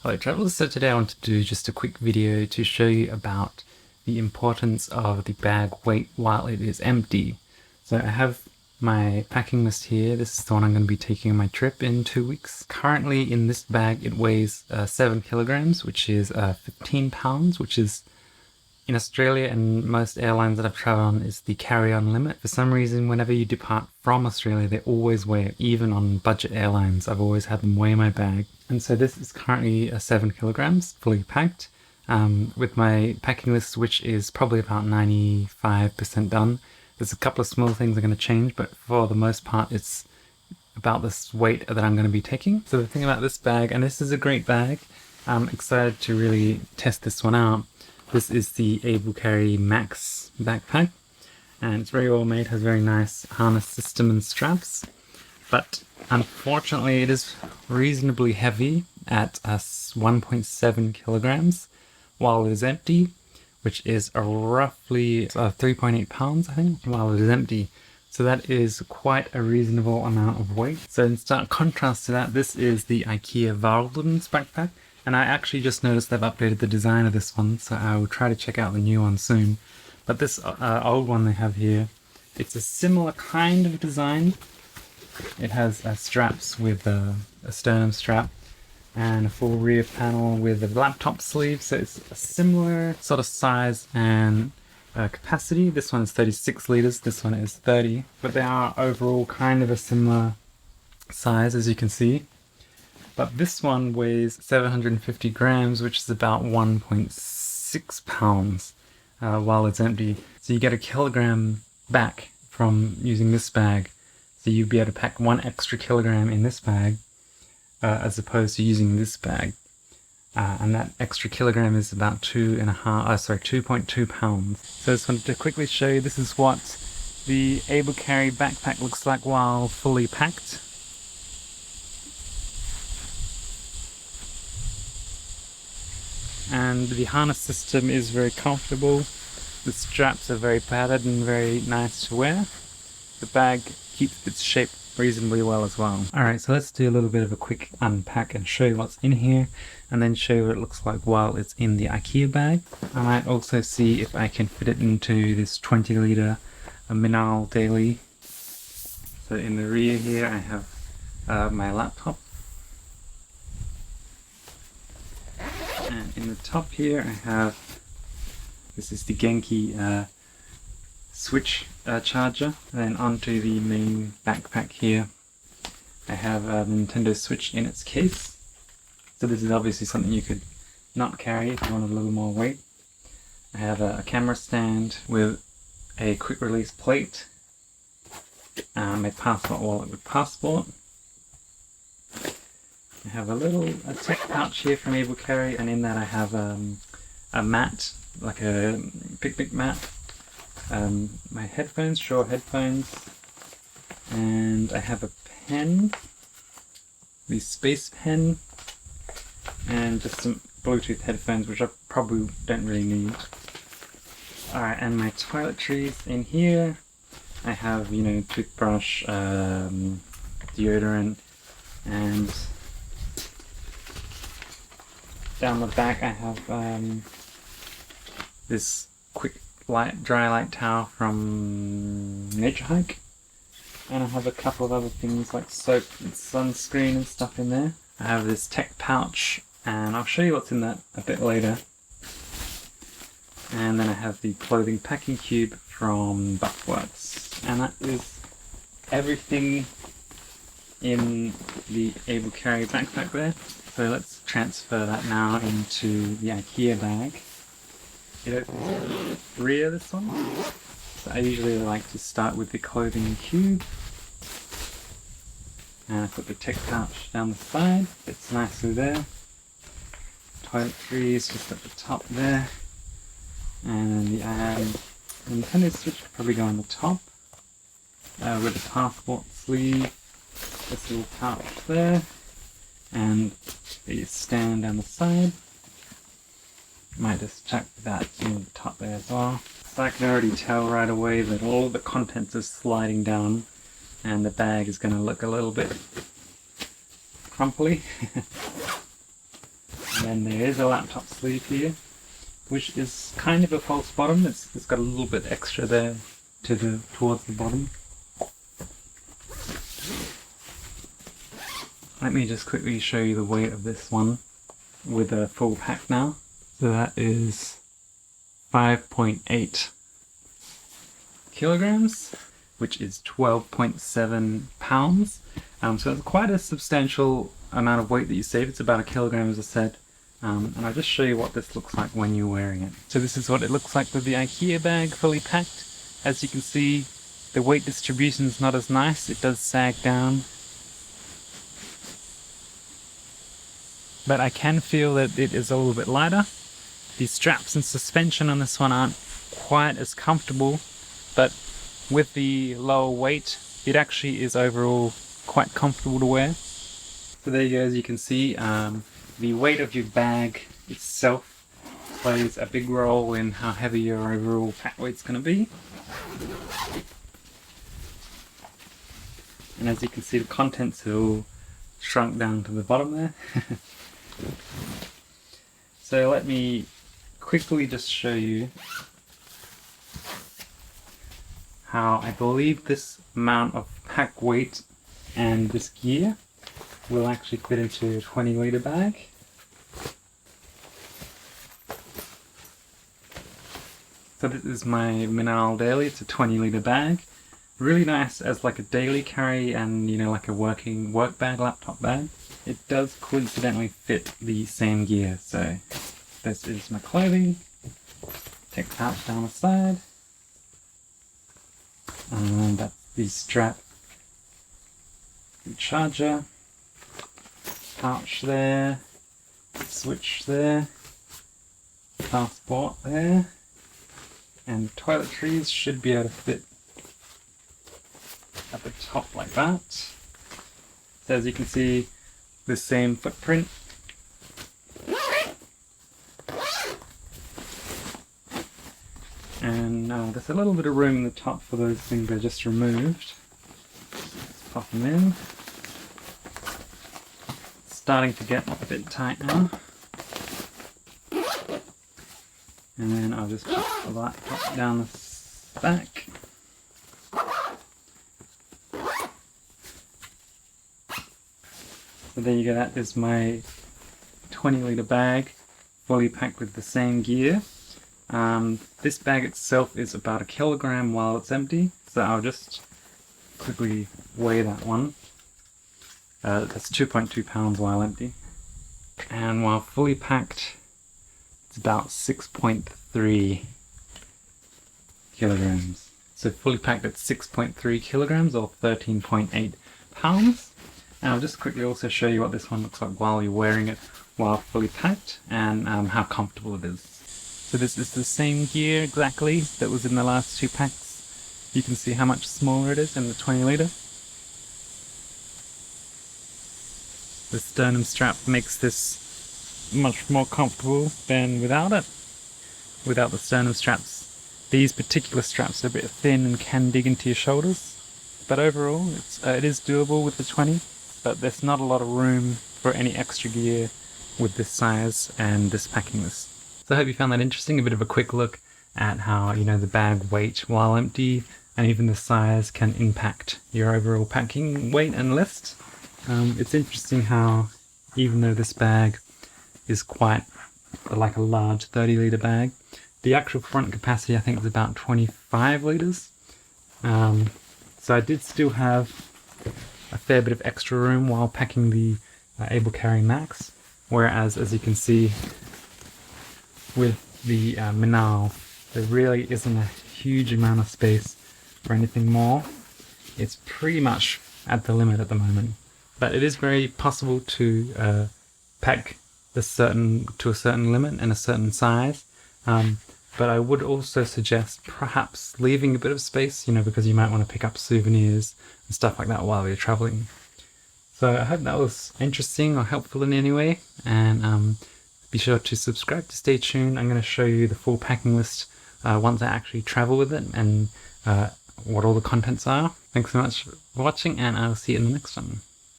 Hello travellers, so today I want to do just a quick video to show you about the importance of the bag weight while it is empty. So I have my packing list here. This is the one I'm going to be taking on my trip in 2 weeks. Currently in this bag it weighs 7 kilograms, which is 15 pounds, which is in Australia and most airlines that I've travelled on is the carry-on limit. For some reason, whenever you depart from Australia, they always weigh it, even on budget airlines. I've always had them weigh my bag. And so this is currently 7 kilograms, fully packed, with my packing list, which is probably about 95% done. There's a couple of small things I'm going to change, but for the most part, it's about this weight that I'm going to be taking. So the thing about this bag, and this is a great bag, I'm excited to really test this one out. This is the AbleCarry Max backpack, and it's very well made, has very nice harness system and straps, but unfortunately it is reasonably heavy at 1.7 kilograms while it is empty, which is roughly 3.8 pounds I think, while it is empty. So that is quite a reasonable amount of weight. So in stark contrast to that, this is the IKEA Valdens backpack. And I actually just noticed they've updated the design of this one, so I will try to check out the new one soon. But this old one they have here, it's a similar kind of design. It has straps with a sternum strap and a full rear panel with a laptop sleeve, so it's a similar sort of size and capacity. This one is 36 litres, this one is 30, but they are overall kind of a similar size, as you can see. But this one weighs 750 grams, which is about 1.6 pounds while it's empty. So you get a kilogram back from using this bag. So you'd be able to pack 1 extra kilogram in this bag as opposed to using this bag. And that extra kilogram is about 2.2 pounds. So I just wanted to quickly show you, this is what the AbleCarry backpack looks like while fully packed. And the harness system is very comfortable. The straps are very padded and very nice to wear. The bag keeps its shape reasonably well as well. Alright, so let's do a little bit of a quick unpack and show you what's in here, and then show you what it looks like while it's in the IKEA bag. I might also see if I can fit it into this 20 litre Minal Daily. So in the rear here I have my laptop. And in the top here I have, this is the Genki switch charger. And then onto the main backpack here I have a Nintendo Switch in its case. So this is obviously something you could not carry if you wanted a little more weight. I have a camera stand with a quick release plate, my passport wallet with passport. I have a tech pouch here from AbleCarry, and in that I have a mat, like a picnic mat, my headphones, Shure headphones, and I have a pen, the Space Pen, and just some Bluetooth headphones, which I probably don't really need. Alright, and my toiletries in here, I have, toothbrush, deodorant, and down the back I have this quick dry light towel from Nature Hike, and I have a couple of other things like soap and sunscreen and stuff in there. I have this tech pouch, and I'll show you what's in that a bit later. And then I have the clothing packing cube from Buckworks, and that is everything in the AbleCarry backpack there. So let's transfer that now into the IKEA bag. It opens the rear of this one. So I usually like to start with the clothing cube. And I put the tech pouch down the side, fits nicely there. Toiletries just at the top there. And the Nintendo Switch will probably go on the top. With the passport sleeve, this little pouch there. And the stand down the side. Might just chuck that in the top there as well. So I can already tell right away that all of the contents are sliding down and the bag is going to look a little bit crumply. then there is a laptop sleeve here, which is kind of a false bottom. It's got a little bit extra there towards the bottom. Let me just quickly show you the weight of this one with a full pack now. So that is 5.8 kilograms, which is 12.7 pounds. So it's quite a substantial amount of weight that you save. It's about a kilogram, as I said. And I'll just show you what this looks like when you're wearing it. So this is what it looks like with the IKEA bag fully packed. As you can see, the weight distribution is not as nice. It does sag down. But I can feel that it is a little bit lighter. The straps and suspension on this one aren't quite as comfortable, but with the lower weight, it actually is overall quite comfortable to wear. So there you go, as you can see, the weight of your bag itself plays a big role in how heavy your overall pack weight's going to be. And as you can see, the contents are all shrunk down to the bottom there. So let me quickly just show you how I believe this amount of pack weight and this gear will actually fit into a 20-litre bag. So this is my Minal Daily. It's a 20-litre bag. Really nice as like a daily carry and, you know, like a work bag, laptop bag. It does coincidentally fit the same gear. So this is my clothing. Take the pouch down the side. And that's the strap. The charger. Pouch there. Switch there. Passport there. And toiletries should be able to fit at the top like that. So as you can see, the same footprint. And there's a little bit of room in the top for those things I just removed. Let's pop them in. It's starting to get a bit tight now. And then I'll just put the laptop down the back. So there you go, that is my 20-litre bag, fully packed with the same gear. This bag itself is about a kilogram while it's empty, so I'll just quickly weigh that one. That's 2.2 pounds while empty. And while fully packed, it's about 6.3 kilograms. So fully packed at 6.3 kilograms or 13.8 pounds. And I'll just quickly also show you what this one looks like while you're wearing it while fully packed and how comfortable it is. So this is the same gear exactly that was in the last two packs. You can see how much smaller it is in the 20-litre. The sternum strap makes this much more comfortable than without it. Without the sternum straps, these particular straps are a bit thin and can dig into your shoulders. But overall, it is doable with the 20. But there's not a lot of room for any extra gear with this size and this packing list. So I hope you found that interesting, a bit of a quick look at how, you know, the bag weight while empty and even the size can impact your overall packing weight and list. It's interesting how, even though this bag is quite like a large 30-litre bag, the actual front capacity I think is about 25 litres. So I did still have a fair bit of extra room while packing the Able Carry Max, whereas as you can see with the Minal, there really isn't a huge amount of space for anything more. It's pretty much at the limit at the moment, but it is very possible to pack to a certain limit and a certain size. But I would also suggest perhaps leaving a bit of space, you know, because you might want to pick up souvenirs and stuff like that while you're traveling. So I hope that was interesting or helpful in any way, and be sure to subscribe to stay tuned. I'm going to show you the full packing list once I actually travel with it and what all the contents are. Thanks so much for watching, and I'll see you in the next one.